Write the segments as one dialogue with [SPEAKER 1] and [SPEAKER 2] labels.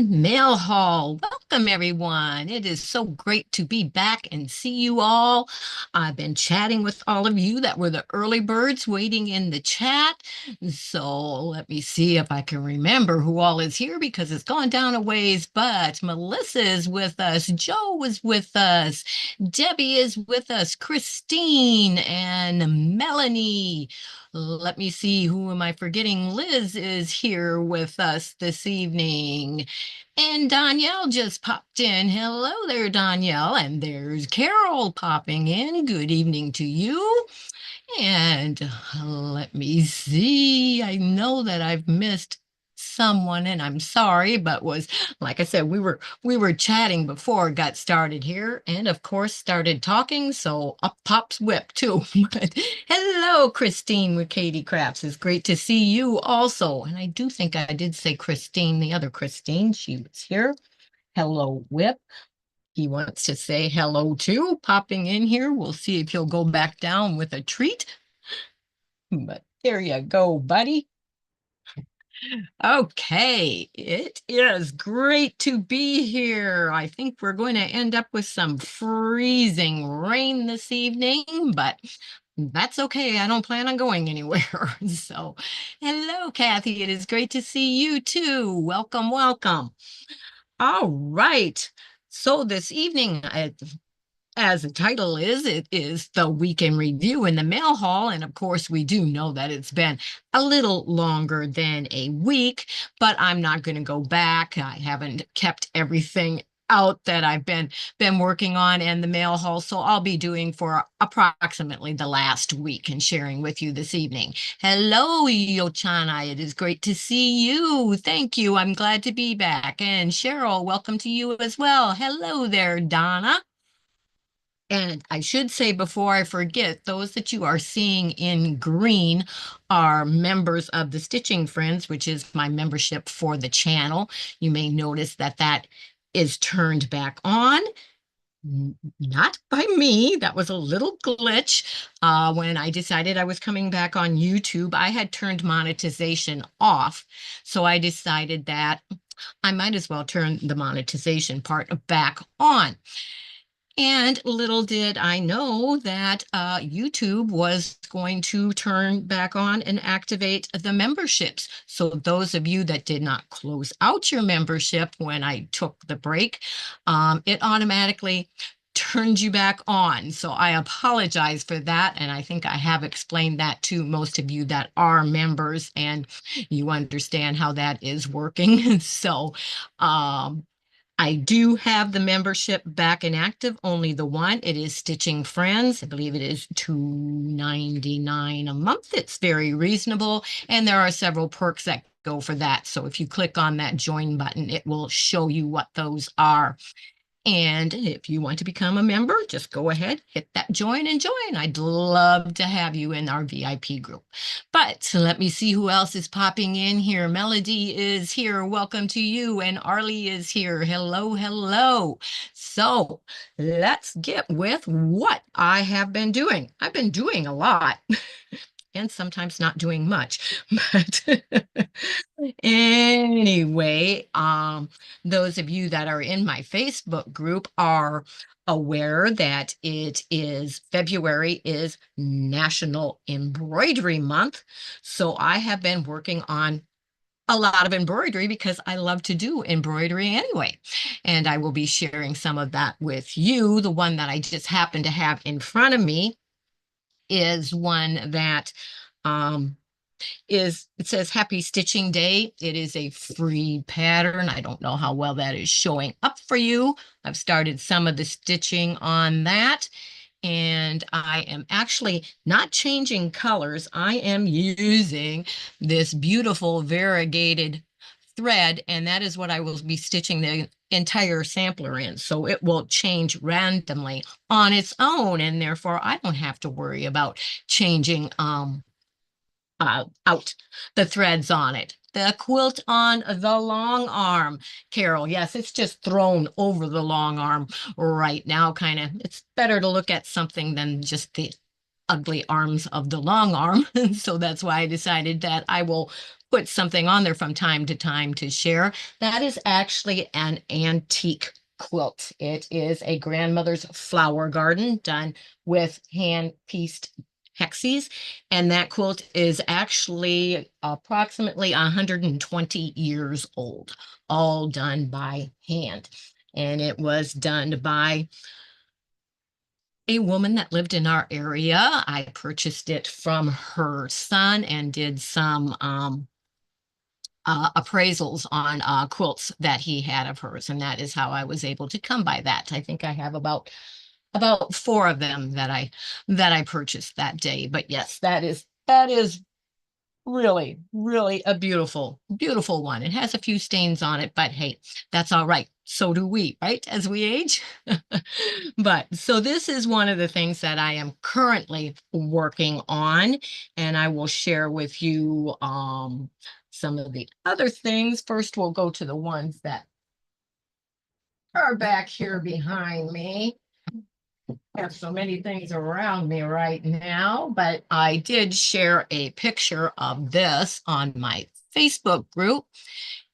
[SPEAKER 1] and Mail Haul. Welcome, everyone. It is so great to be back and see you all. I've been chatting with all of you that were the early birds waiting in the chat. So let me see if I can remember who all is here because it's gone down a ways. But Melissa is with us, Joe is with us, Debbie is with us, Christine and Melanie. Let me see, who am I forgetting? Liz is here with us this evening. And Danielle just popped in. Hello there, Danielle. And there's Carol popping in. Good evening to you. And let me see. I know that I've missed someone and I'm sorry, but was like I said, we were chatting before it got started here and of course started talking, so up pops whip too. But hello, Christine with Katie Crafts. It's great to see you also. And I do think I did say Christine, the other Christine, she was here. Hello, Whip. He wants to say hello too, popping in here. We'll see if he'll go back down with a treat. But there you go, buddy. Okay, it is great to be here. I think we're going to end up with some freezing rain this evening, but that's okay. I don't plan on going anywhere. So, hello, Kathy. It is great to see you too. Welcome, welcome. All right. So this evening, as the title is, it is the weekend review in the mail hall. And of course, we do know that it's been a little longer than a week, but I'm not going to go back. I haven't kept everything out that I've been working on in the mail hall. So I'll be doing for approximately the last week and sharing with you this evening. Hello, Yochana. It is great to see you. Thank you. I'm glad to be back. And Cheryl, welcome to you as well. Hello there, Donna. And I should say before I forget, those that you are seeing in green are members of the Stitching Friends, which is my membership for the channel. You may notice that that is turned back on. Not by me. That was a little glitch. When I decided I was coming back on YouTube, I had turned monetization off. So I decided that I might as well turn the monetization part back on. And little did I know that YouTube was going to turn back on and activate the memberships. So those of you that did not close out your membership when I took the break, it automatically turned you back on. So I apologize for that. And I think I have explained that to most of you that are members and you understand how that is working. So, I do have the membership back and active, only the one. It is Stitching Friends. I believe it is $2.99 a month. It's very reasonable, and there are several perks that go for that. So if you click on that join button, it will show you what those are. And if you want to become a member, just go ahead, hit that join and join. I'd love to have you in our VIP group. But let me see who else is popping in here. Melody is here. Welcome to you. And Arlie is here. Hello, hello. So let's get with what I have been doing. I've been doing a lot. And sometimes not doing much. But anyway, those of you that are in my Facebook group are aware that it is February is National Embroidery Month. So I have been working on a lot of embroidery because I love to do embroidery anyway. And I will be sharing some of that with you. The one that I just happen to have in front of me is one that um, it says Happy Stitching Day. It is a free pattern. I don't know how well that is showing up for you. I've started some of the stitching on that. And I am actually not changing colors. I am using this beautiful variegated thread, and that is what I will be stitching the entire sampler in. So it will change randomly on its own, and therefore I don't have to worry about changing out the threads on it. The quilt on the long arm, Carol. Yes, it's just thrown over the long arm right now, kind of. It's better to look at something than just the ugly arms of the long arm. So that's why I decided that I will put something on there from time to time to share. That is actually an antique quilt. It is a grandmother's flower garden done with hand pieced hexies. And that quilt is actually approximately 120 years old, all done by hand. And it was done by a woman that lived in our area. I purchased it from her son and did some appraisals on quilts that he had of hers, and that is how I was able to come by that. I think I have about four of them that I purchased that day. But yes, that is really, really a beautiful, beautiful one. It has a few stains on it, but hey, that's all right. So do we, right? As we age. But so this is one of the things that I am currently working on, and I will share with you some of the other things. First, we'll go to the ones that are back here behind me. I have so many things around me right now, but I did share a picture of this on my Facebook group,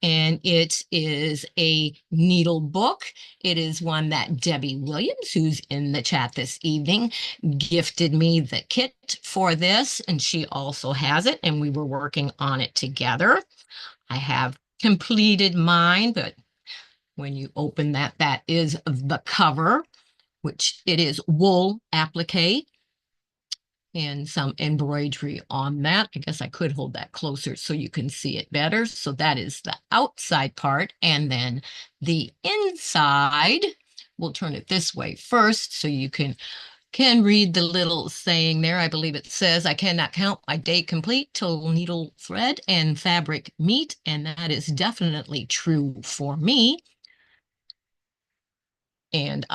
[SPEAKER 1] and it is a needle book. It is one that Debbie Williams, who's in the chat this evening, gifted me the kit for this, and she also has it, and we were working on it together. I have completed mine, but when you open that, that is the cover, which it is wool applique and some embroidery on that. I guess I could hold that closer so you can see it better. So that is the outside part. And then the inside, we'll turn it this way first so you can read the little saying there. I believe it says, I cannot count my day complete till needle thread and fabric meet. And that is definitely true for me. And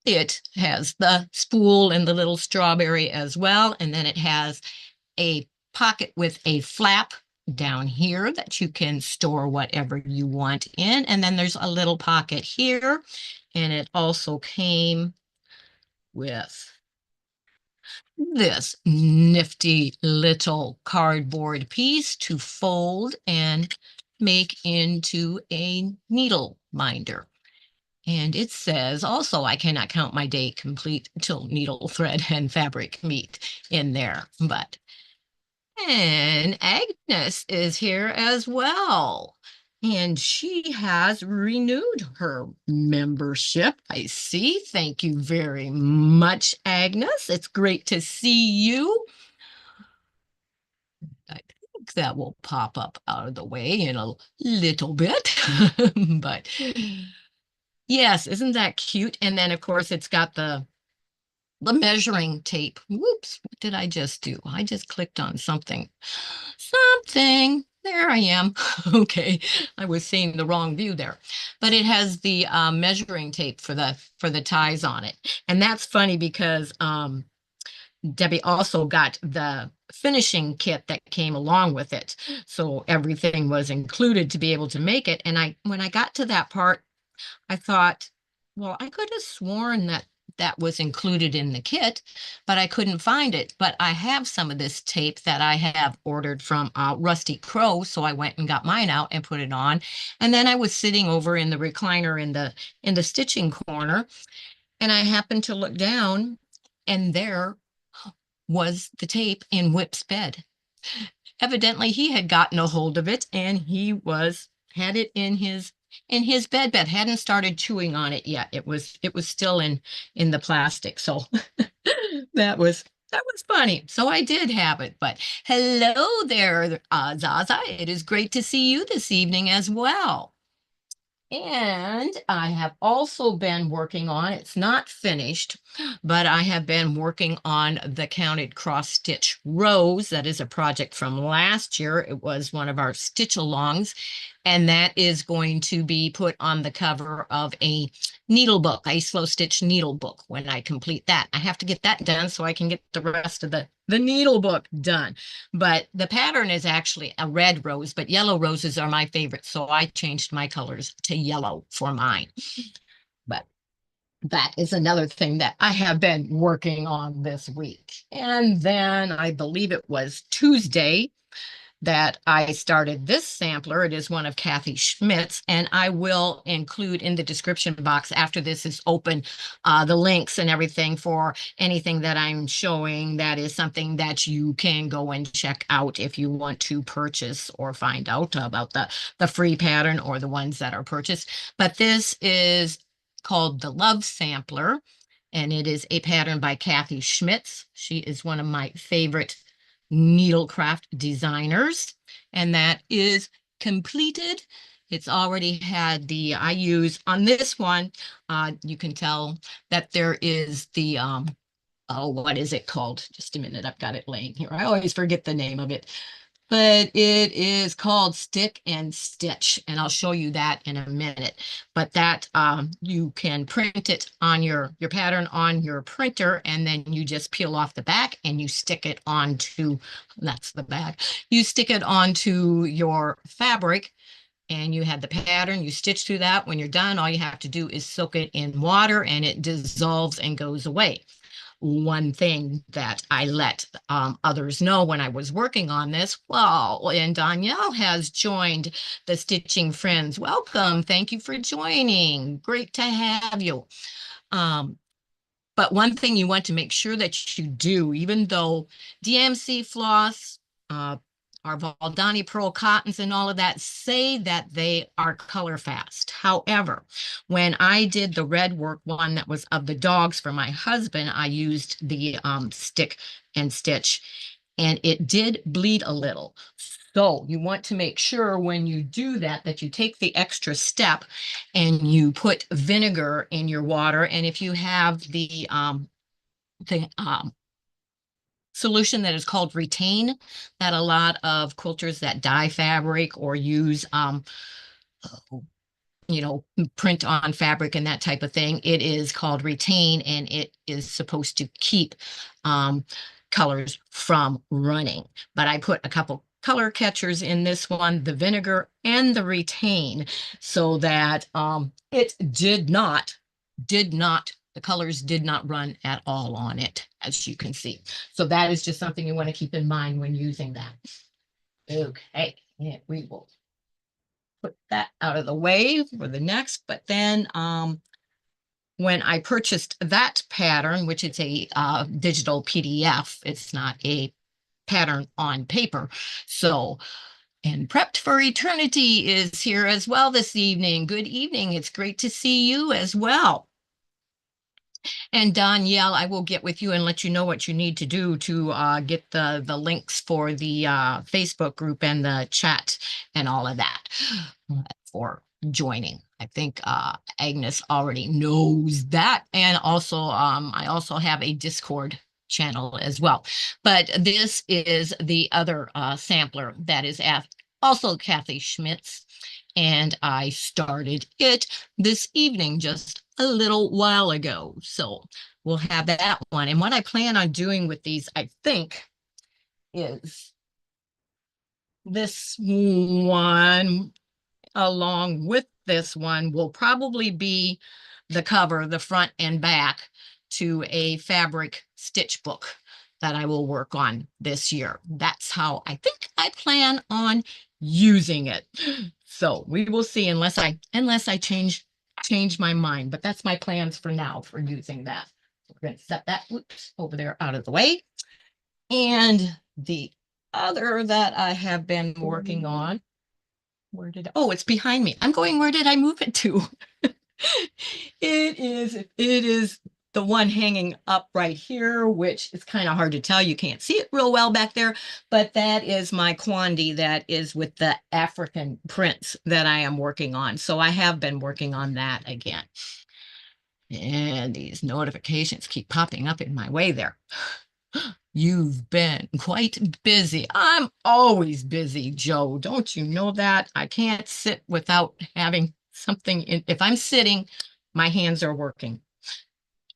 [SPEAKER 1] it has the spool and the little strawberry as well. And then it has a pocket with a flap down here that you can store whatever you want in. And then there's a little pocket here. And it also came with this nifty little cardboard piece to fold and make into a needle minder. And it says also, I cannot count my day complete till needle, thread, and fabric meet in there. And Agnes is here as well. And she has renewed her membership. I see. Thank you very much, Agnes. It's great to see you. I think that will pop up out of the way in a little bit. But yes, isn't that cute? And then, of course, it's got the measuring tape. Whoops, what did I just do? I just clicked on something. Something. There I am. Okay, I was seeing the wrong view there. But it has the measuring tape for the ties on it. And that's funny because Debbie also got the finishing kit that came along with it. So everything was included to be able to make it. And when I got to that part, I thought, well, I could have sworn that that was included in the kit, but I couldn't find it. But I have some of this tape that I have ordered from Rusty Crow, so I went and got mine out and put it on. And then I was sitting over in the recliner in the stitching corner, and I happened to look down, and there was the tape in Whip's bed. Evidently, he had gotten a hold of it, and he had it in his bed, hadn't started chewing on it yet. It was still in the plastic. So that was funny. So I did have it. But hello there, Zaza. It is great to see you this evening as well. And I have also been working on, it's not finished, but I have been working on the counted cross stitch rows. That is a project from last year. It was one of our stitch alongs, and that is going to be put on the cover of a needle book, a slow stitch needle book. When I complete that, I have to get that done so I can get the rest of the needle book done. But the pattern is actually a red rose, but yellow roses are my favorite. So I changed my colors to yellow for mine. But that is another thing that I have been working on this week. And then I believe it was Tuesday, that I started this sampler. It is one of Kathy Schmidt's, and I will include in the description box after this is open the links and everything for anything that I'm showing. That is something that you can go and check out if you want to purchase or find out about the free pattern or the ones that are purchased. But this is called the Love Sampler, and it is a pattern by Kathy Schmitz. She is one of my favorite needlecraft designers, and that is completed. It's already had I use on this one, you can tell that there is oh, what is it called? Just a minute, I've got it laying here. I always forget the name of it, but it is called Stick and Stitch, and I'll show you that in a minute. But that you can print it on your pattern on your printer, and then you just peel off the back and you stick it onto, that's the back, you stick it onto your fabric, and you have the pattern, you stitch through that. When you're done, all you have to do is soak it in water and it dissolves and goes away. One thing that I let others know when I was working on this, well, and Danielle has joined the Stitching Friends. Welcome. Thank you for joining. Great to have you. Um, but one thing you want to make sure that you do, even though DMC floss, uh, our Valdani pearl cottons and all of that say that they are color fast. However, when I did the red work one that was of the dogs for my husband, I used the stick and stitch, and it did bleed a little. So you want to make sure when you do that, that you take the extra step and you put vinegar in your water. And if you have the solution that is called Retain, that a lot of quilters that dye fabric or use you know, print on fabric and that type of thing. It is called Retain, and it is supposed to keep colors from running. But I put a couple color catchers in this one, the vinegar and the Retain, so that it the colors did not run at all on it, as you can see. So that is just something you want to keep in mind when using that. Okay, yeah, we will put that out of the way for the next. But then when I purchased that pattern, which is a digital PDF, it's not a pattern on paper. So, and Prepped for Eternity is here as well this evening. Good evening. It's great to see you as well. And Danielle, I will get with you and let you know what you need to do to get the links for the Facebook group and the chat and all of that for joining. I think Agnes already knows that. And also, I also have a Discord channel as well. But this is the other sampler that is also Kathy Schmidt's. And I started it this evening just a little while ago. So we'll have that one. And what I plan on doing with these, I think, is this one along with this one will probably be the cover, the front and back to a fabric stitch book that I will work on this year. That's how I think I plan on using it. So we will see unless I change my mind, but that's my plans for now for using that. We're going to set that over there out of the way. And the other that I have been working on, oh, it's behind me. I'm going, where did I move it to? It is the one hanging up right here, which is kind of hard to tell. You can't see it real well back there, but that is my Quandie that is with the African prints that I am working on. So I have been working on that again. And these notifications keep popping up in my way there. You've been quite busy. I'm always busy, Joe. Don't you know that? I can't sit without having something in. If I'm sitting, my hands are working.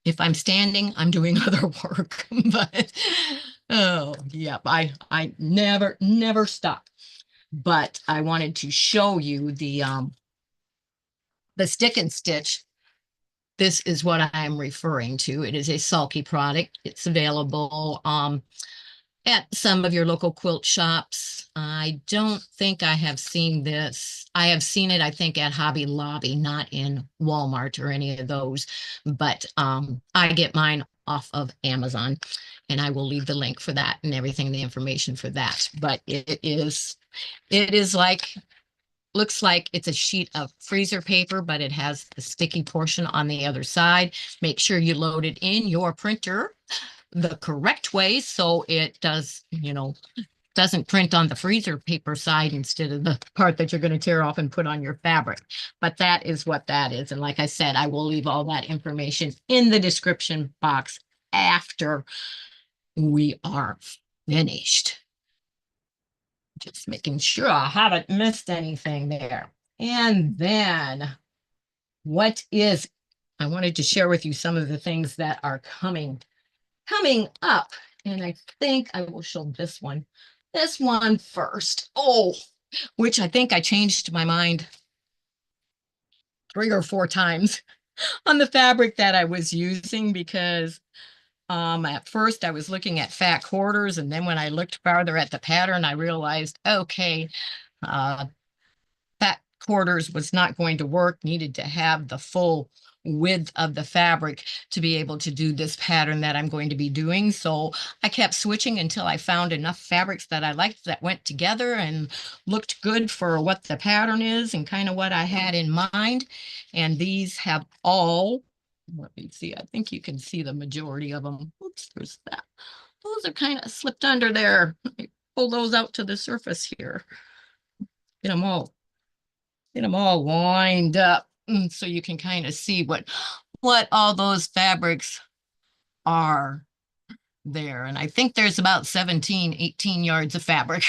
[SPEAKER 1] If I'm standing, I'm doing other work. But oh, yep, I never stop. But I wanted to show you the stick and stitch. This is what I'm referring to. It is a sulky product. It's available at some of your local quilt shops. I don't think I have seen this. I have seen it, I think, at Hobby Lobby, not in Walmart or any of those. But I get mine off of Amazon, and I will leave the link for that and everything, the information for that. But it is like looks like it's a sheet of freezer paper, but it has the sticky portion on the other side. Make sure you load it in your printer the correct way so it doesn't print on the freezer paper side instead of the part that you're going to tear off and put on your fabric. But that is what that is. And like I said, I will leave all that information in the description box after we are finished. Just making sure I haven't missed anything there. And then I wanted to share with you some of the things that are coming up. And I think I will show this one first. Oh, which I think I changed my mind 3 or 4 times on the fabric that I was using because at first I was looking at fat quarters, and then when I looked farther at the pattern, I realized, okay, uh, fat quarters was not going to work, needed to have the full width of the fabric to be able to do this pattern that I'm going to be doing. So I kept switching until I found enough fabrics that I liked that went together and looked good for what the pattern is and kind of what I had in mind. And these have all, let me see, I think you can see the majority of them. Oops, there's that. Those are kind of slipped under there. Let me pull those out to the surface here. Get them all lined up so you can kind of see what all those fabrics are there. And I think there's about 17, 18 yards of fabric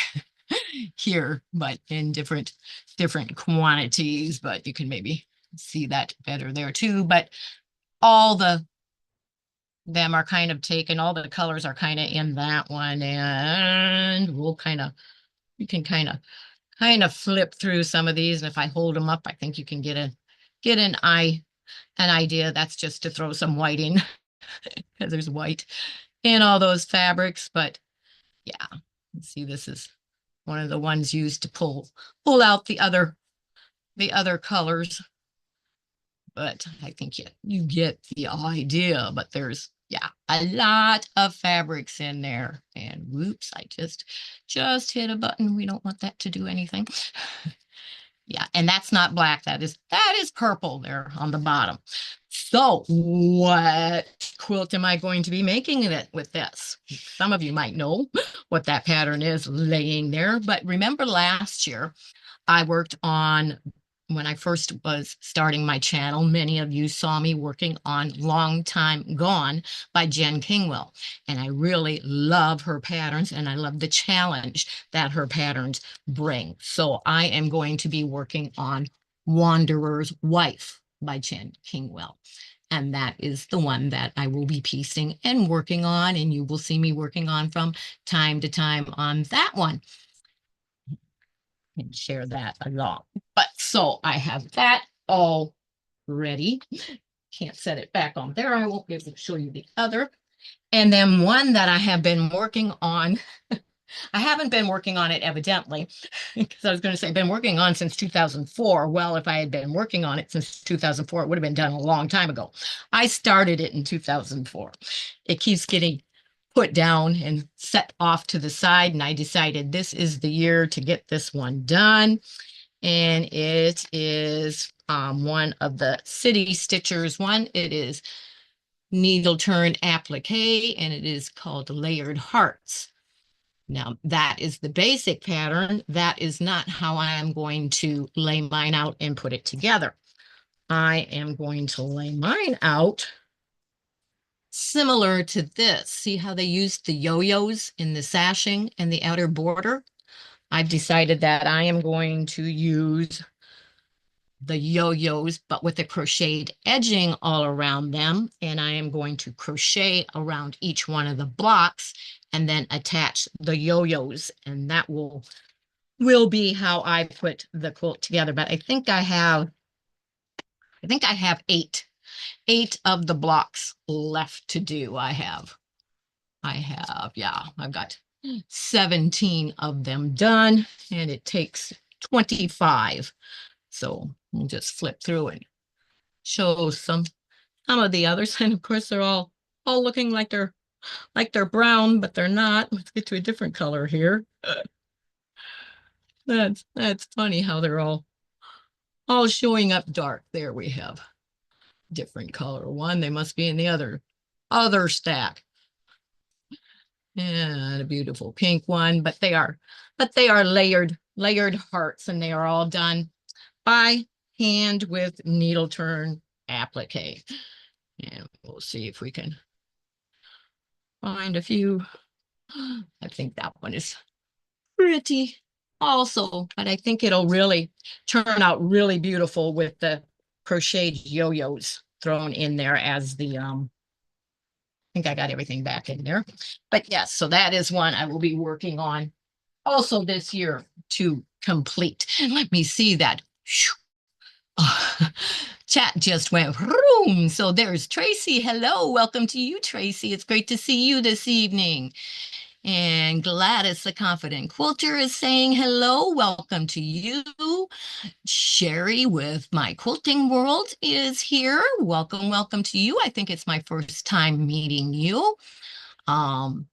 [SPEAKER 1] here, but in different quantities, but you can maybe see that better there too. But all them are kind of taken, all the colors are kind of in that one, and you can kind of flip through some of these. And if I hold them up, I think you can get an idea. That's just to throw some white in because there's white in all those fabrics. But yeah, see, this is one of the ones used to pull out the other colors. But I think you get the idea. But there's, yeah, a lot of fabrics in there. And whoops, I just hit a button. We don't want that to do anything. Yeah, and that's not black. That is purple there on the bottom. So what quilt am I going to be making it with this? Some of you might know what that pattern is laying there, but remember last year I worked on, when I first was starting my channel, many of you saw me working on Long Time Gone by Jen Kingwell. And I really love her patterns, and I love the challenge that her patterns bring. So I am going to be working on Wanderer's Wife by Jen Kingwell. And that is the one that I will be piecing and working on, and you will see me working on from time to time on that one and share that along. But so I have that all ready. Can't set it back on there. I won't be able to show you the other. And then one that I have been working on, I haven't been working on it evidently, because I was going to say been working on since 2004. Well, if I had been working on it since 2004, it would have been done a long time ago. I started it in 2004. It keeps getting put down and set off to the side, and I decided this is the year to get this one done. And it is one of the City Stitchers one. It is needle turn applique, and it is called Layered Hearts. Now, that is the basic pattern. That is not how I am going to lay mine out and put it together. I am going to lay mine out similar to this. See how they used the yo-yos in the sashing and the outer border? I've decided that I am going to use the yo-yos, but with a crocheted edging all around them. And I am going to crochet around each one of the blocks and then attach the yo-yos. And that will be how I put the quilt together. But I think I have eight of the blocks left to do. Yeah, I've got 17 of them done, and it takes 25. So we'll just flip through and show some of the others. And of course, they're all looking like they're brown, but they're not. Let's get to a different color here. That's funny how they're all showing up dark. There we have different color one. They must be in the other stack. And a beautiful pink one, but they are layered hearts, and they are all done by hand with needle turn applique. And we'll see if we can find a few. I think that one is pretty also, but I think it'll really turn out really beautiful with the crocheted yo-yos thrown in there as the I think I got everything back in there. But yes, so that is one I will be working on also this year to complete. And let me see that. Oh, chat just went room. So there's Tracy. Hello. Welcome to you, Tracy. It's great to see you this evening. And Gladys, the confident quilter, is saying hello. Welcome to you. Sherry with My Quilting World is here. Welcome, welcome to you. I think it's my first time meeting you. And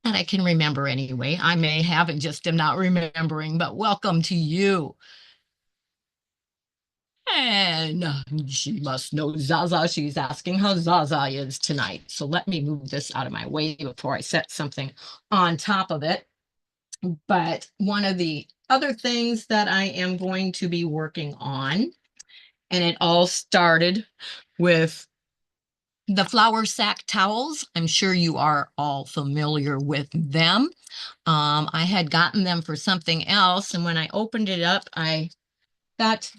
[SPEAKER 1] I can remember anyway. I may have and just am not remembering, but welcome to you. And she must know Zaza. She's asking how Zaza is tonight. So let me move this out of my way before I set something on top of it. But one of the other things that I am going to be working on, and it all started with the flour sack towels. I'm sure you are all familiar with them. I had gotten them for something else, and when I opened it up, I got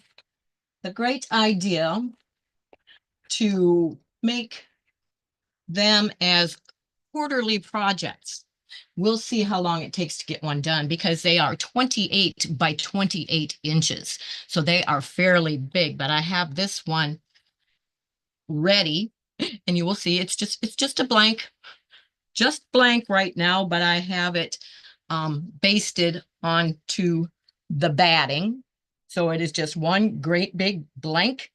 [SPEAKER 1] the great idea to make them as quarterly projects. We'll see how long it takes to get one done because they are 28 by 28 inches. So they are fairly big, but I have this one ready and you will see it's just just blank right now, but I have it basted onto the batting. So it is just one great big blank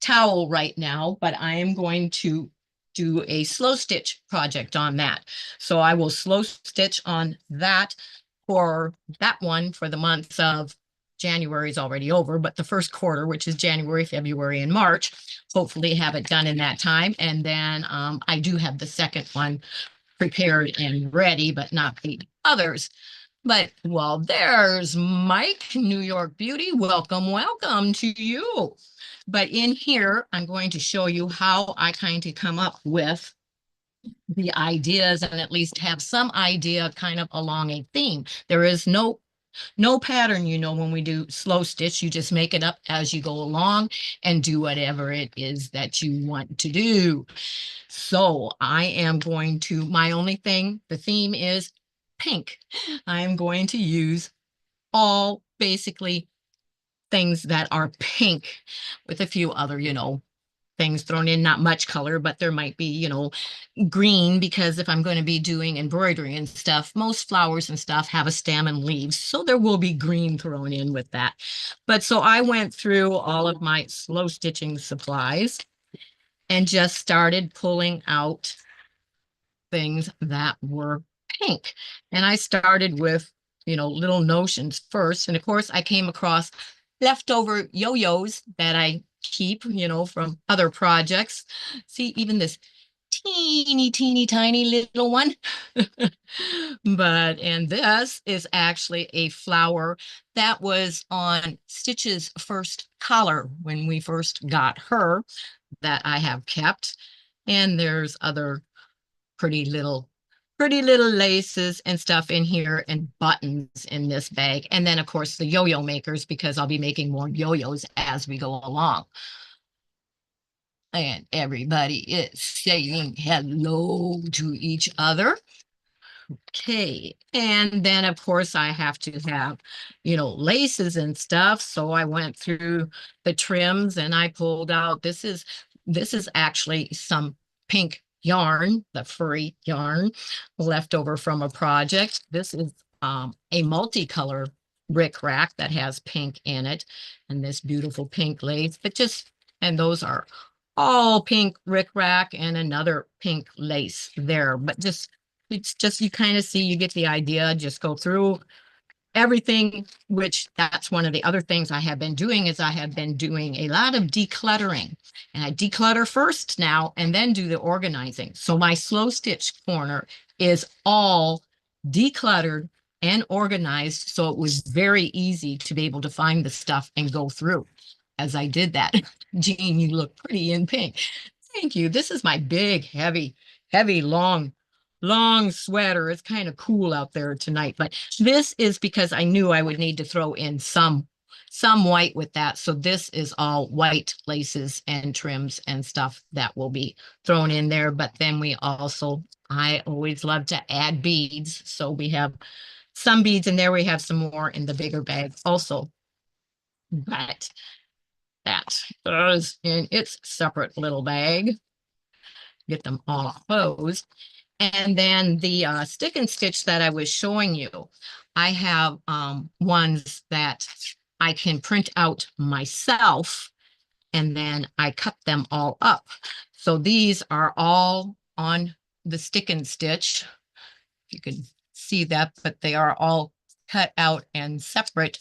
[SPEAKER 1] towel right now, but I am going to do a slow stitch project on that. So I will slow stitch on that for that one for the months of January is already over, but the first quarter, which is January, February, and March, hopefully have it done in that time. And then I do have the second one prepared and ready, but not the others. But well, there's Mike, New York Beauty. Welcome, welcome to you. But in here, I'm going to show you how I kind of come up with the ideas and at least have some idea kind of along a theme. There is no pattern, when we do slow stitch, you just make it up as you go along and do whatever it is that you want to do. So I am going to, my only thing, the theme is pink. I am going to use all basically things that are pink with a few other, things thrown in, not much color, but there might be, green, because if I'm going to be doing embroidery and stuff, most flowers and stuff have a stem and leaves. So there will be green thrown in with that. But so I went through all of my slow stitching supplies and just started pulling out things that were pink. And I started with, little notions first. And of course, I came across leftover yo-yos that I keep, from other projects. See, even this teeny tiny little one. And this is actually a flower that was on Stitch's first collar when we first got her that I have kept. And there's other pretty little laces and stuff in here and buttons in this bag. And then of course the yo-yo makers, because I'll be making more yo-yos as we go along. And everybody is saying hello to each other. Okay. And then of course I have to have, laces and stuff. So I went through the trims and I pulled out, this is actually some pink yarn, the furry yarn left over from a project. This is a multicolor rickrack that has pink in it and this beautiful pink lace, but just, and those are all pink rickrack and another pink lace there, but just, it's just, you kind of see, you get the idea, just go through everything, which that's one of the other things I have been doing is I have been doing a lot of decluttering. And I declutter first now and then do the organizing. So my slow stitch corner is all decluttered and organized. So it was very easy to be able to find the stuff and go through as I did that. Jean, you look pretty in pink. Thank you. This is my big, heavy, long sweater. It's kind of cool out there tonight, but this is because I knew I would need to throw in some white with that. So this is all white laces and trims and stuff that will be thrown in there. But then we also, I always love to add beads. So we have some beads in there. We have some more in the bigger bag also. But that goes in its separate little bag. Get them all closed. And then the stick and stitch that I was showing you, I have ones that I can print out myself and then I cut them all up. So these are all on the stick and stitch. You can see that, but they are all cut out and separate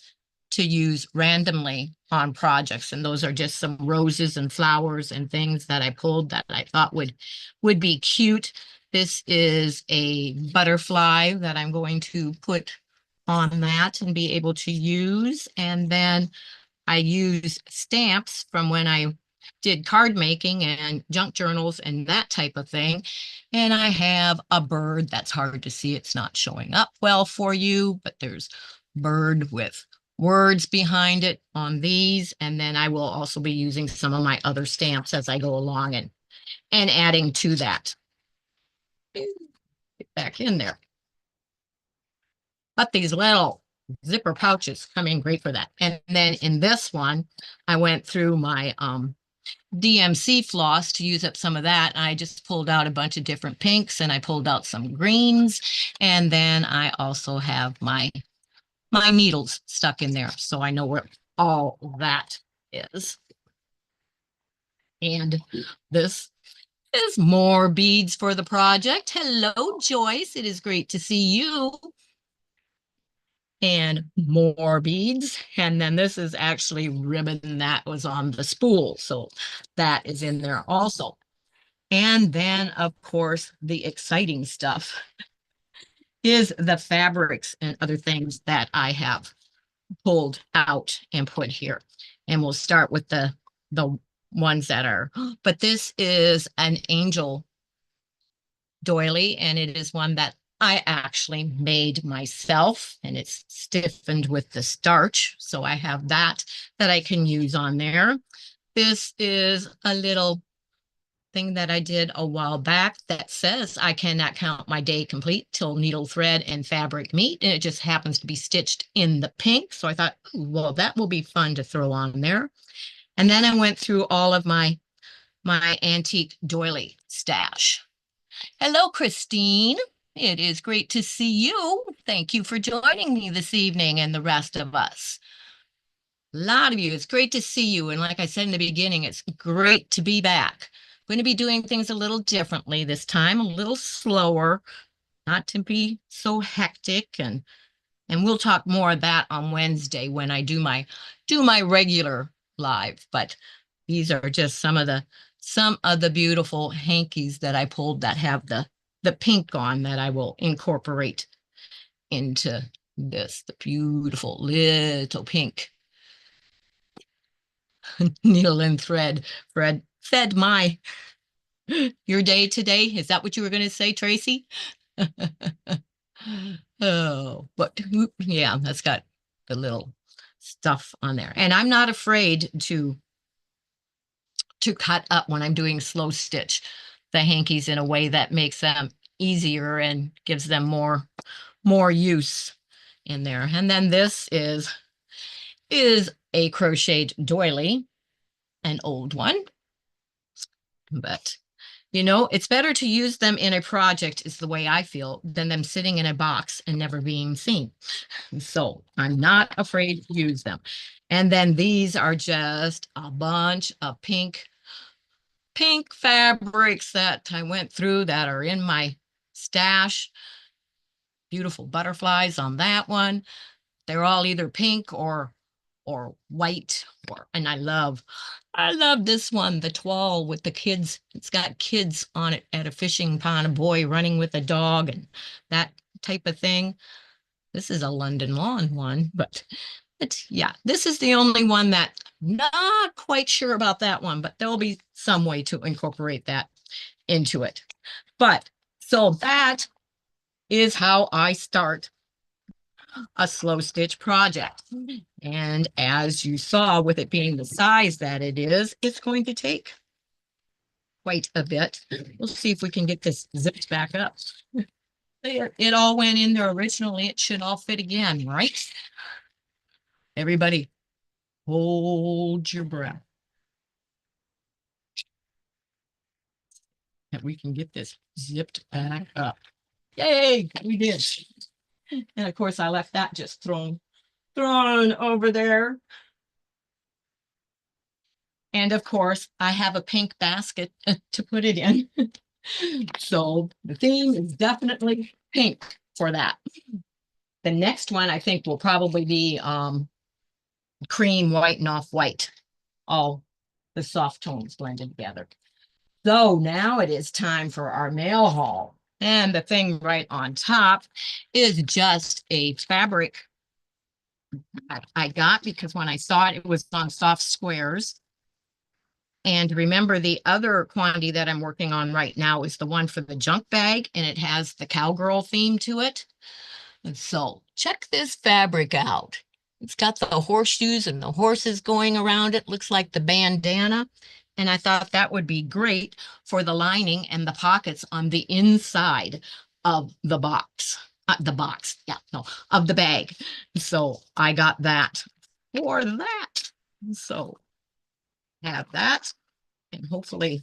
[SPEAKER 1] to use randomly on projects. And those are just some roses and flowers and things that I pulled that I thought would be cute. This is a butterfly that I'm going to put on that and be able to use. And then I use stamps from when I did card making and junk journals and that type of thing. And I have a bird that's hard to see. It's not showing up well for you, but there's bird with words behind it on these. And then I will also be using some of my other stamps as I go along and adding to that. Get back in there. But these little zipper pouches come in great for that. And then in this one, I went through my DMC floss to use up some of that. I just pulled out a bunch of different pinks and I pulled out some greens. And then I also have my needles stuck in there. So I know where all that is. And this is more beads for the project. Hello, Joyce. It is great to see you. And more beads. And then this is actually ribbon that was on the spool. So that is in there also. And then, of course, the exciting stuff is the fabrics and other things that I have pulled out and put here. And we'll start with the ones that are, but this is an angel doily, and it is one that I actually made myself, and it's stiffened with the starch. So I have that I can use on there. This is a little thing that I did a while back that says I cannot count my day complete till needle thread and fabric meet. And it just happens to be stitched in the pink. So I thought, well, that will be fun to throw on there. And then I went through all of my antique doily stash. Hello, Christine. It is great to see you. Thank you for joining me this evening and the rest of us. A lot of you. It's great to see you. And like I said in the beginning, it's great to be back. I'm going to be doing things a little differently this time, a little slower, not to be so hectic. And we'll talk more of that on Wednesday when I do my regular live. But these are just some of the beautiful hankies that I pulled that have the pink on that I will incorporate into this, the beautiful little pink needle and thread. Fed my your day today. Is that what you were going to say, Tracy? Oh, but yeah, that's got the little stuff on there. And I'm not afraid to cut up when I'm doing slow stitch the hankies in a way that makes them easier and gives them more use in there. And then this is a crocheted doily, an old one, but It's better to use them in a project, is the way I feel, than them sitting in a box and never being seen. So I'm not afraid to use them. And then these are just a bunch of pink fabrics that I went through that are in my stash. Beautiful butterflies on that one. They're all either pink or white, and I love this one, the toile with the kids. It's got kids on it at a fishing pond, a boy running with a dog and that type of thing. This is a London lawn one, but yeah, this is the only one that not quite sure about that one, but there'll be some way to incorporate that into it. But so that is how I start a slow stitch project. And as you saw, with it being the size that it is, it's going to take quite a bit. We'll see if we can get this zipped back up. It all went in there originally. It should all fit again, right? Everybody, hold your breath. And we can get this zipped back up. Yay, we did. And of course, I left that just thrown over there. And of course, I have a pink basket to put it in. So the theme is definitely pink for that. The next one I think will probably be cream, white, and off-white. All the soft tones blended together. So now it is time for our mail haul. And the thing right on top is just a fabric I got because when I saw it, it was on soft squares. And remember, the other quantity that I'm working on right now is the one for the junk bag, and it has the cowgirl theme to it. And so check this fabric out. It's got the horseshoes and the horses going around it. Looks like the bandana. And I thought that would be great for the lining and the pockets on the inside of the box. Yeah, no, of the bag. So I got that for that. So have that. And hopefully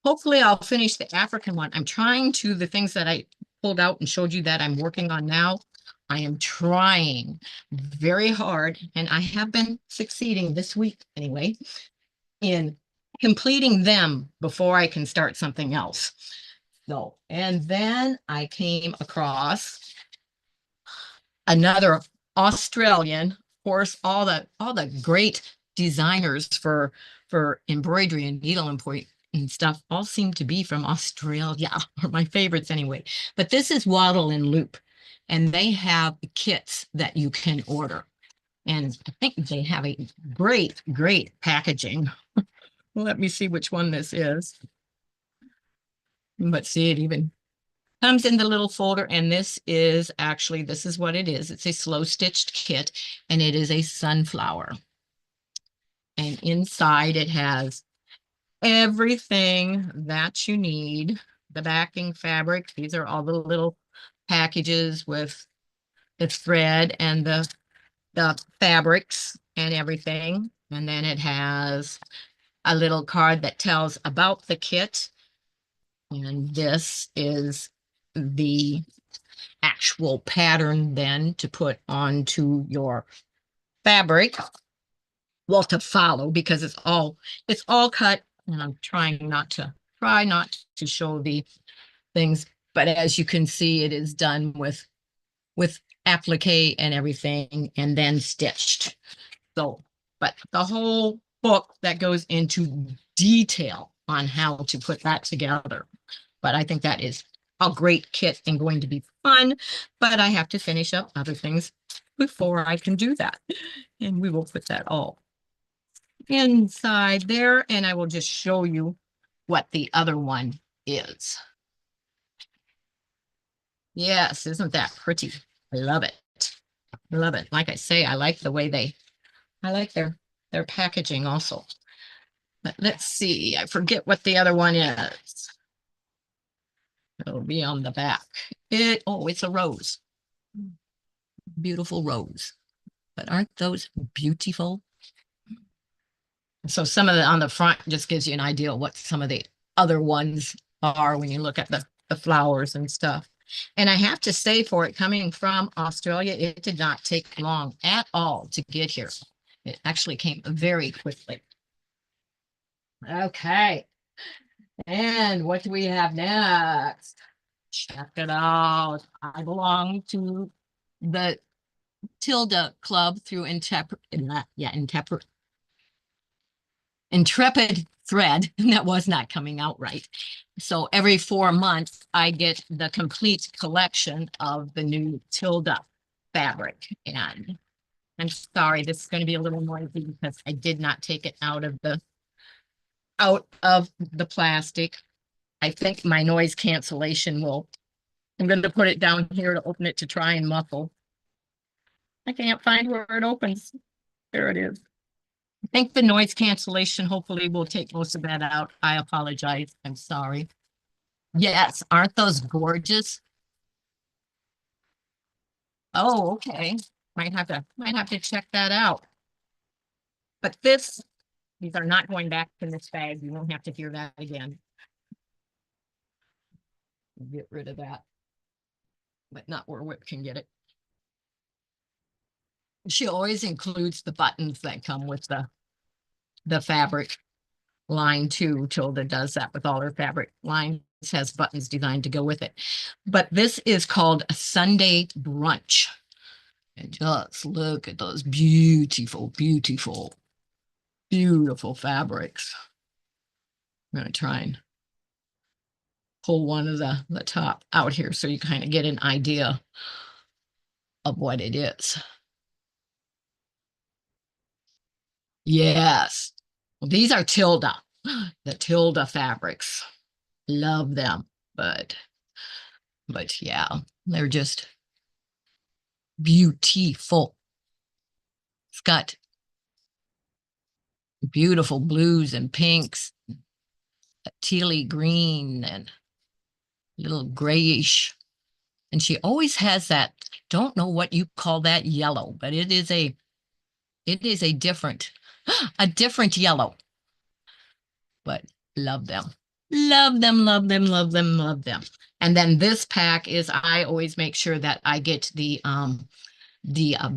[SPEAKER 1] I'll finish the African one. I'm trying to, the things that I pulled out and showed you that I'm working on now. I am trying very hard, and I have been succeeding this week anyway, in completing them before I can start something else. So, and then I came across another Australian, of course, all the great designers for embroidery and needle embroidery and stuff all seem to be from Australia, or my favorites anyway. But this is Waddle and Loop, and they have kits that you can order. And I think they have a great packaging. Let me see which one this is. But see, it even comes in the little folder, and this is what it is. It's a slow stitched kit, and it is a sunflower. And inside it has everything that you need. The backing fabric. These are all the little packages with the thread and the fabrics and everything. And then it has a little card that tells about the kit. And this is the actual pattern then to put onto your fabric. Well, to follow, because it's all cut, and I'm trying not to show the things, but as you can see, it is done with applique and everything, and then stitched. So, but the whole book that goes into detail on how to put that together. But I think that is a great kit and going to be fun, but I have to finish up other things before I can do that. And we will put that all inside there, and I will just show you what the other one is. Yes, isn't that pretty? I love it. I love it. Like I say, I like the way I like their packaging also. But let's see, I forget what the other one is. It'll be on the back. It's a rose. Beautiful rose. But aren't those beautiful? So some of the on the front just gives you an idea of what some of the other ones are when you look at the flowers and stuff. And I have to say, for it coming from Australia, it did not take long at all to get here. It actually came very quickly. Okay. And what do we have next? Check it out. I belong to the Tilda Club through Intrepid Thread. That was not coming out right. So every 4 months, I get the complete collection of the new Tilda fabric. And I'm sorry, this is going to be a little noisy because I did not take it out of the plastic. I think my noise cancellation will. I'm going to put it down here to open it to try and muffle. I can't find where it opens. There it is. I think the noise cancellation hopefully will take most of that out. I apologize. I'm sorry. Yes, aren't those gorgeous? Oh, okay. Might have to check that out. But these are not going back in this bag. You won't have to hear that again. Get rid of that, but not where Whip can get it. She always includes the buttons that come with the fabric line too. Tilda does that with all her fabric lines, has buttons designed to go with it. But this is called a Sunday brunch. And just look at those beautiful, beautiful, beautiful fabrics. I'm going to try and pull one of the top out here so you kind of get an idea of what it is. Yes. Well, these are Tilda, the Tilda fabrics. Love them, but yeah, they're just beautiful. It's got beautiful blues and pinks, a tealy green and little grayish. And she always has that, don't know what you call that yellow, but it is a different, a different yellow. But love them. Love them, love them, love them, love them. And then this pack is, I always make sure that I get the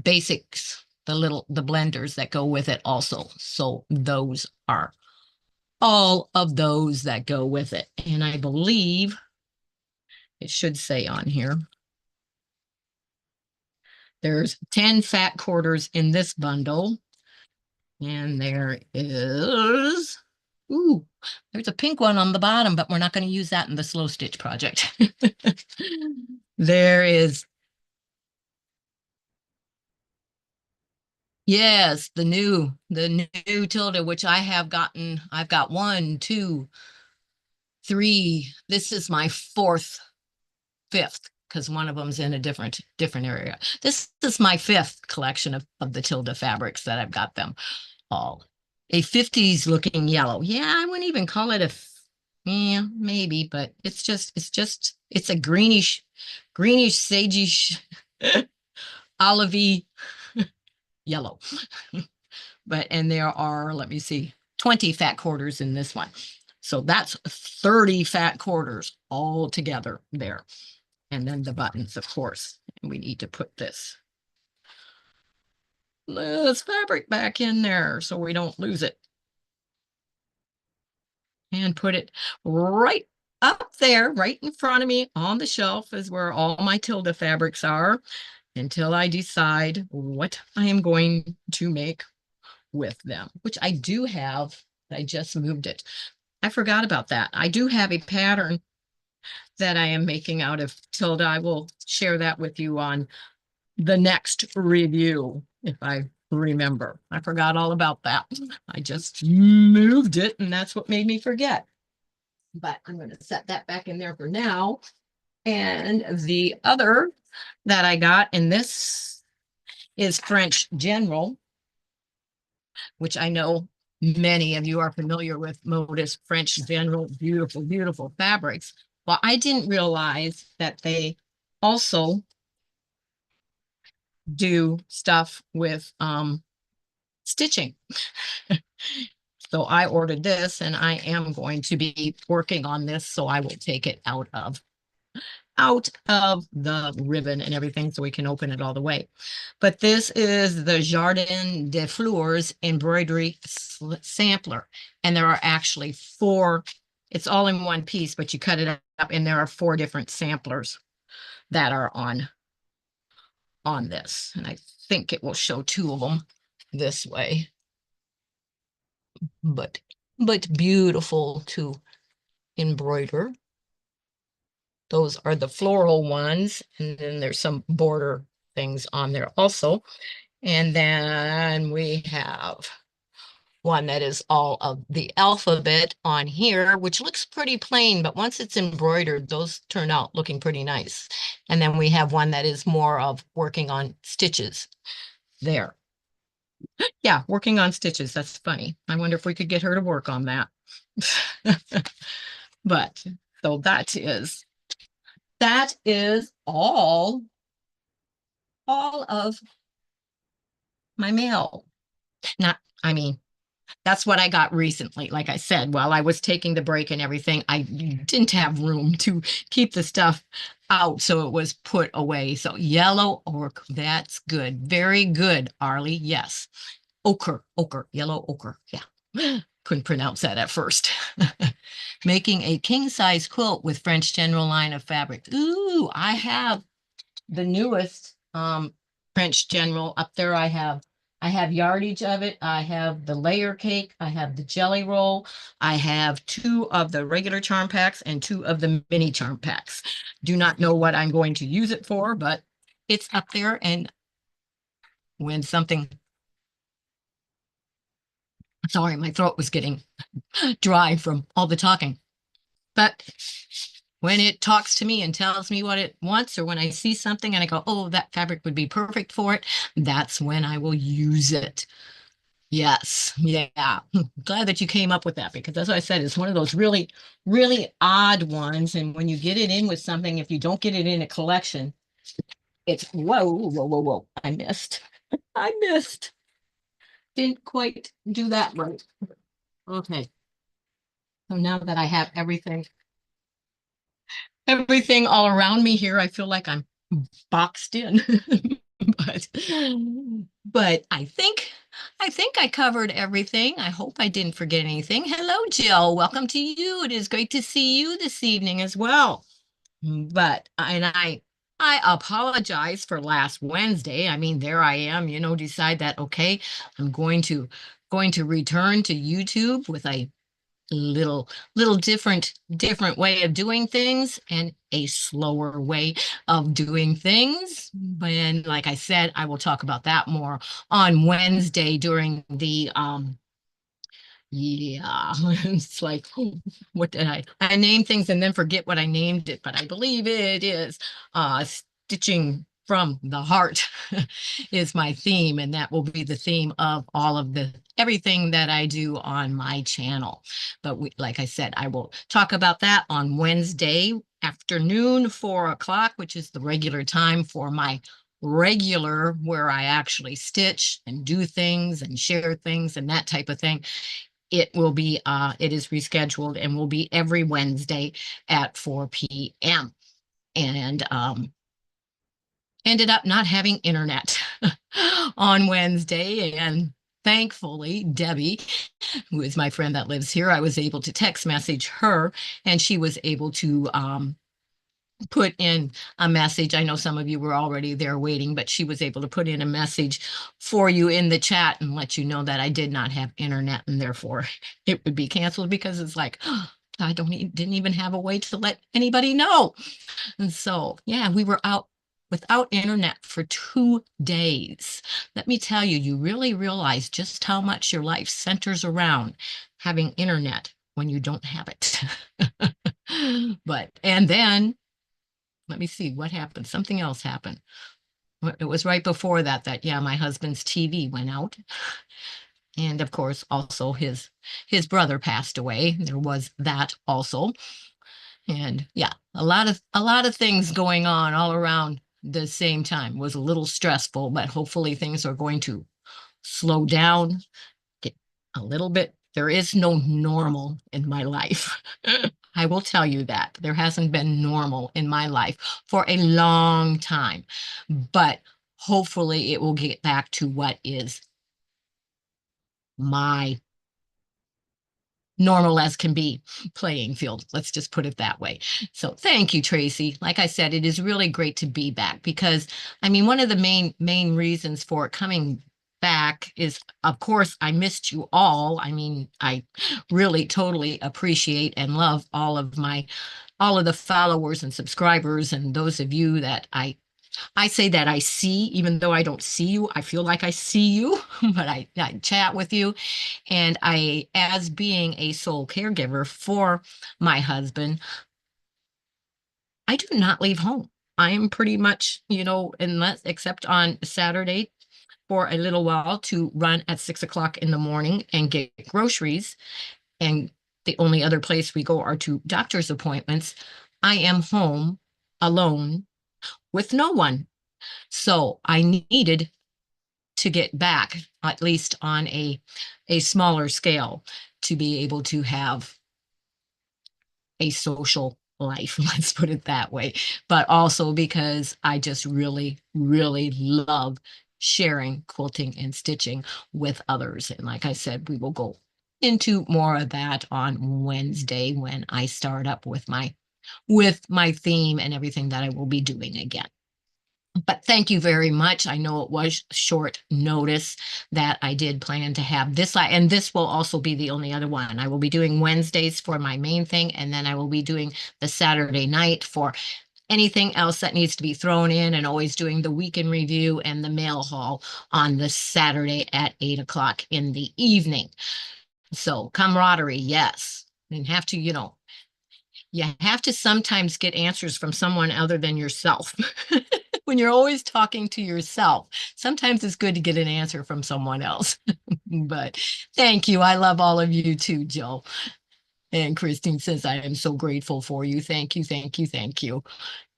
[SPEAKER 1] basics, the blenders that go with it also. So those are all of those that go with it. And I believe it should say on here, there's 10 fat quarters in this bundle. And there is, ooh, there's a pink one on the bottom, but we're not going to use that in the slow stitch project. There is, yes, the new Tilda, which I have gotten. I've got 1, 2, 3. This is my fifth, because one of them's in a different area. This is my 5th collection of the Tilda fabrics that I've got them all. A 50s looking yellow. Yeah, I wouldn't even call it yeah, maybe, but it's a greenish, sageish, olivey yellow. And there are, let me see, 20 fat quarters in this one. So that's 30 fat quarters all together there. And then the buttons, of course. And we need to put this fabric back in there so we don't lose it. And put it right up there, right in front of me on the shelf is where all my Tilda fabrics are until I decide what I am going to make with them, which I do have. I just moved it. I forgot about that. I do have a pattern that I am making out of Tilda. I will share that with you on the next review if I remember. I forgot all about that. I just moved it, and that's what made me forget. But I'm going to set that back in there for now. And the other that I got, and this is French General, which I know many of you are familiar with. Modus French General, beautiful, beautiful fabrics. Well, I didn't realize that they also do stuff with stitching. So I ordered this and I am going to be working on this. So I will take it out of the ribbon and everything so we can open it all the way. But this is the Jardin des Fleurs embroidery sampler. And there are actually four, it's all in one piece, but you cut it up and there are four different samplers that are on this. And I think it will show two of them this way, but beautiful to embroider. Those are the floral ones, and then there's some border things on there also. And then we have one that is all of the alphabet on here, which looks pretty plain, but once it's embroidered, those turn out looking pretty nice. And then we have one that is more of working on stitches there. Yeah, working on stitches. That's funny. I wonder if we could get her to work on that. But so that is all of my mail. Not, I mean, that's what I got recently. Like I said, while I was taking the break and everything, I didn't have room to keep the stuff out, so it was put away. So yellow ochre, that's good. Very good, Arlie. Yes. Ochre, yellow ochre. Yeah. Couldn't pronounce that at first. Making a king size quilt with French General line of fabric. Ooh, I have the newest French General up there. I have yardage of it. I have the layer cake. I have the jelly roll. I have two of the regular charm packs and two of the mini charm packs. Do not know what I'm going to use it for, but it's up there. And when something, sorry, my throat was getting dry from all the talking. But when it talks to me and tells me what it wants, or when I see something and I go, oh, that fabric would be perfect for it, that's when I will use it. Yes. Yeah. Glad that you came up with that, because as I said, it's one of those really, really odd ones. And when you get it in with something, if you don't get it in a collection, it's whoa, whoa, whoa, whoa. I missed. I missed. Didn't quite do that right. Okay. So now that I have everything all around me here, I feel like I'm boxed in. but but I think I covered everything. I hope I didn't forget anything. Hello, Jill. Welcome to you. It is great to see you this evening as well. But and I apologize for last Wednesday. I mean, there I am, decide that okay, I'm going to return to YouTube with a little different way of doing things and a slower way of doing things. And like I said, I will talk about that more on Wednesday during the yeah, it's like, what did I name things and then forget what I named it, but I believe it is Stitching from the Heart is my theme, and that will be the theme of all of the everything that I do on my channel. But like I said, I will talk about that on Wednesday afternoon, 4 o'clock, which is the regular time for my regular where I actually stitch and do things and share things and that type of thing. It is rescheduled and will be every Wednesday at 4 p.m. And ended up not having internet on Wednesday. And thankfully, Debbie, who is my friend that lives here, I was able to text message her, and she was able to put in a message. I know some of you were already there waiting, but she was able to put in a message for you in the chat and let you know that I did not have internet and therefore it would be canceled, because it's like, oh, didn't even have a way to let anybody know. And so, yeah, we were out without internet for 2 days. Let me tell you, you really realize just how much your life centers around having internet when you don't have it. And then let me see what happened. Something else happened. It was right before that, yeah, my husband's TV went out. And of course, also his brother passed away. There was that also. And yeah, a lot of things going on all around the same time. It was a little stressful, but hopefully things are going to slow down, get a little bit There is no normal in my life. I will tell you that. There hasn't been normal in my life for a long time. But hopefully it will get back to what is my normal as can be playing field. Let's just put it that way. So thank you, Tracy. Like I said, it is really great to be back because I mean, one of the main reasons for coming back is, of course, I missed you all. I mean, I really totally appreciate and love all of the followers and subscribers and those of you that I say that I see, even though I don't see you, I feel like I see you, but I chat with you. And as being a sole caregiver for my husband, I do not leave home. I am pretty much, unless except on Saturday for a little while to run at 6 o'clock in the morning and get groceries. And the only other place we go are to doctor's appointments. I am home alone with no one. So I needed to get back, at least on a smaller scale, to be able to have a social life, let's put it that way. But also because I just really, really love sharing quilting and stitching with others. And like I said, we will go into more of that on Wednesday when I start up with my theme and everything that I will be doing again. But thank you very much. I know it was short notice that I did plan to have this, and this will also be the only other one. I will be doing Wednesdays for my main thing, and then I will be doing the Saturday night for anything else that needs to be thrown in, and always doing the weekend review and the mail haul on the Saturday at 8 o'clock in the evening. So camaraderie, yes. And you have to sometimes get answers from someone other than yourself. When you're always talking to yourself, sometimes it's good to get an answer from someone else. But thank you. I love all of you too, Jill. And Christine says, I am so grateful for you. Thank you, thank you, thank you.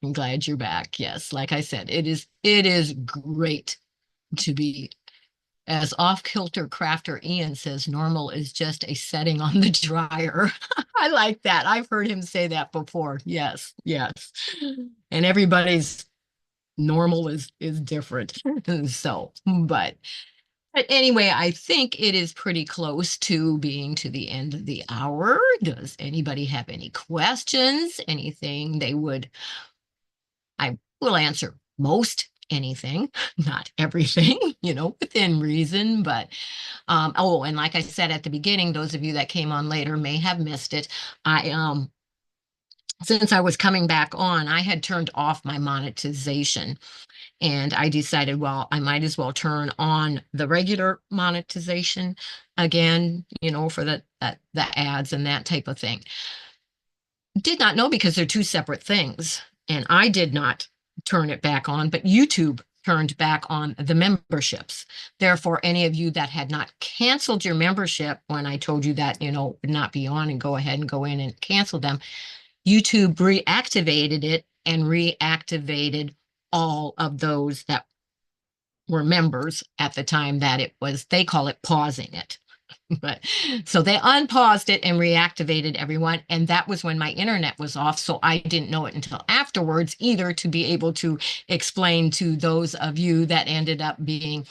[SPEAKER 1] I'm glad you're back. Yes, like I said, it is great to be, as off-kilter crafter Ian says, normal is just a setting on the dryer. I like that. I've heard him say that before. Yes, yes. And everybody's normal is different. So, but anyway, I think it is pretty close to being to the end of the hour. Does anybody have any questions? Anything I will answer most anything, not everything, within reason, but oh, and like I said at the beginning, those of you that came on later may have missed it. Since I was coming back on, I had turned off my monetization. And I decided, well, I might as well turn on the regular monetization again, for the ads and that type of thing. Did not know, because they're two separate things. And I did not turn it back on, but YouTube turned back on the memberships. Therefore, any of you that had not canceled your membership when I told you that, would not be on, and go ahead and go in and cancel them, YouTube reactivated it and reactivated all of those that were members at the time that they call it pausing it. But so they unpaused it and reactivated everyone. And that was when my internet was off. So I didn't know it until afterwards either, to be able to explain to those of you that ended up being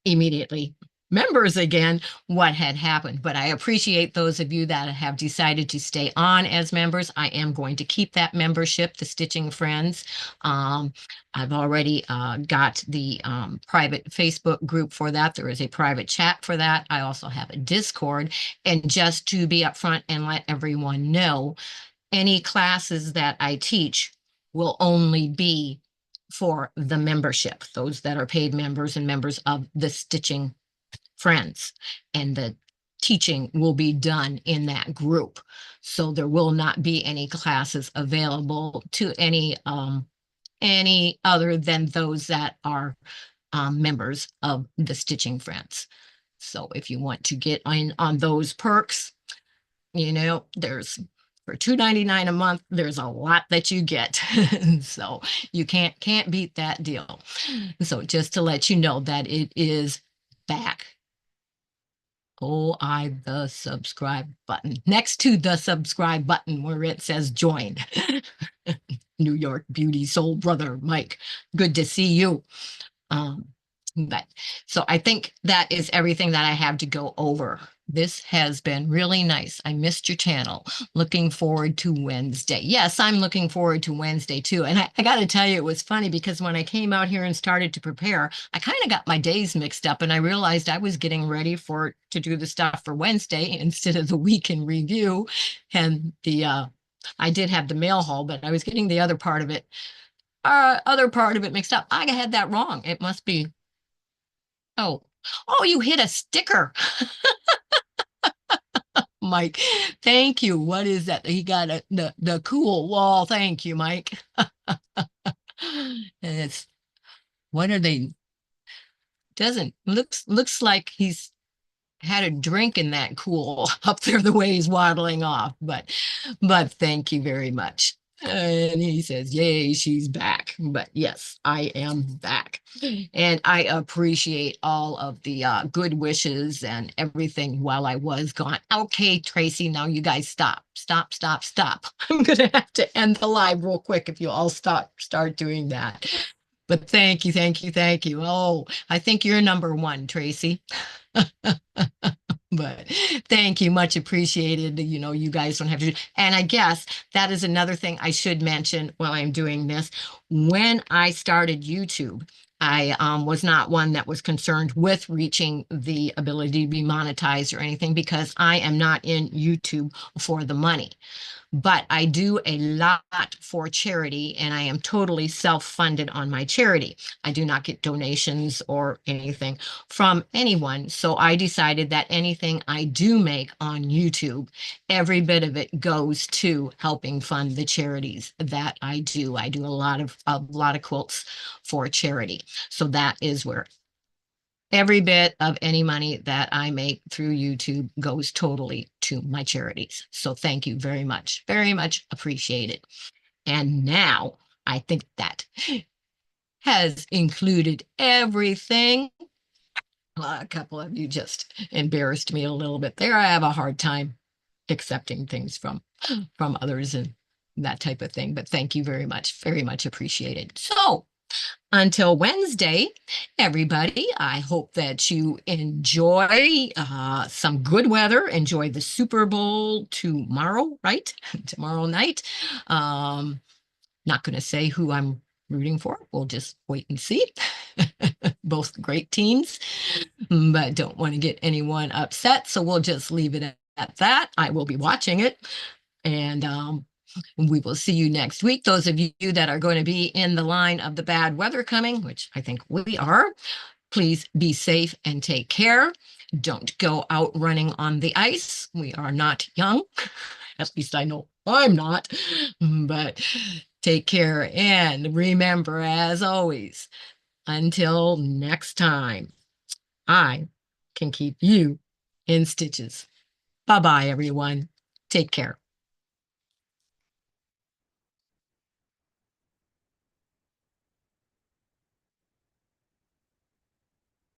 [SPEAKER 1] immediately members again what had happened. But I appreciate those of you that have decided to stay on as members. I am going to keep that membership, the Stitching Friends. I've already got the private Facebook group for that. There is a private chat for that. I also have a Discord. And just to be upfront and let everyone know, any classes that I teach will only be for the membership, those that are paid members and members of the Stitching Friends. And the teaching will be done in that group. So there will not be any classes available to any other than those that are members of the Stitching Friends. So if you want to get on those perks, there's for $2.99 a month, there's a lot that you get. So you can't beat that deal. So just to let you know that it is back. the subscribe button. Next to the subscribe button where it says join. New York Beauty Soul Brother Mike. Good to see you. Um, but so I think that is everything that I have to go over. This has been really nice. I missed your channel. Looking forward to Wednesday. Yes, I'm looking forward to Wednesday too. And I got to tell you, it was funny because when I came out here and started to prepare, I kind of got my days mixed up and I realized I was getting ready to do the stuff for Wednesday instead of the week in review. And I did have the mail haul, but I was getting the other part of it mixed up. I had that wrong. It must be, oh, oh, you hit a sticker. Mike, thank you. What is that? He got the cool wall. Thank you, Mike. And it's, what are they? Doesn't looks like he's had a drink in that cool up there the way he's waddling off. But thank you very much. And he says, yay, she's back. But yes, I am back. And I appreciate all of the good wishes and everything while I was gone. Okay, Tracy, now you guys stop. Stop, stop, stop. I'm going to have to end the live real quick if you all start doing that. But thank you, thank you, thank you. Oh, I think you're number one, Tracy. But thank you, much appreciated. You know, you guys don't have to. And I guess that is another thing I should mention while I'm doing this. When I started YouTube, I was not one that was concerned with reaching the ability to be monetized or anything because I am not in YouTube for the money. But I do a lot for charity and I am totally self-funded on my charity. I do not get donations or anything from anyone. So I decided that anything I do make on YouTube, every bit of it goes to helping fund the charities that I do. I do a lot of quilts for charity. So that is where every bit of any money that I make through YouTube goes totally to my charities. So thank you very much appreciated. And now I think that has included everything. A couple of you just embarrassed me a little bit there. I have a hard time accepting things from others and that type of thing. But thank you very much appreciated. So until Wednesday, everybody, I hope that you enjoy some good weather. Enjoy the Super Bowl tomorrow, right? Tomorrow night. Not going to say who I'm rooting for. We'll just wait and see. Both great teams, but don't want to get anyone upset. So we'll just leave it at that. I will be watching it. And we will see you next week. Those of you that are going to be in the line of the bad weather coming, which I think we are, please be safe and take care. Don't go out running on the ice. We are not young. At least I know I'm not. But take care and remember, as always, until next time, I can keep you in stitches. Bye-bye, everyone. Take care.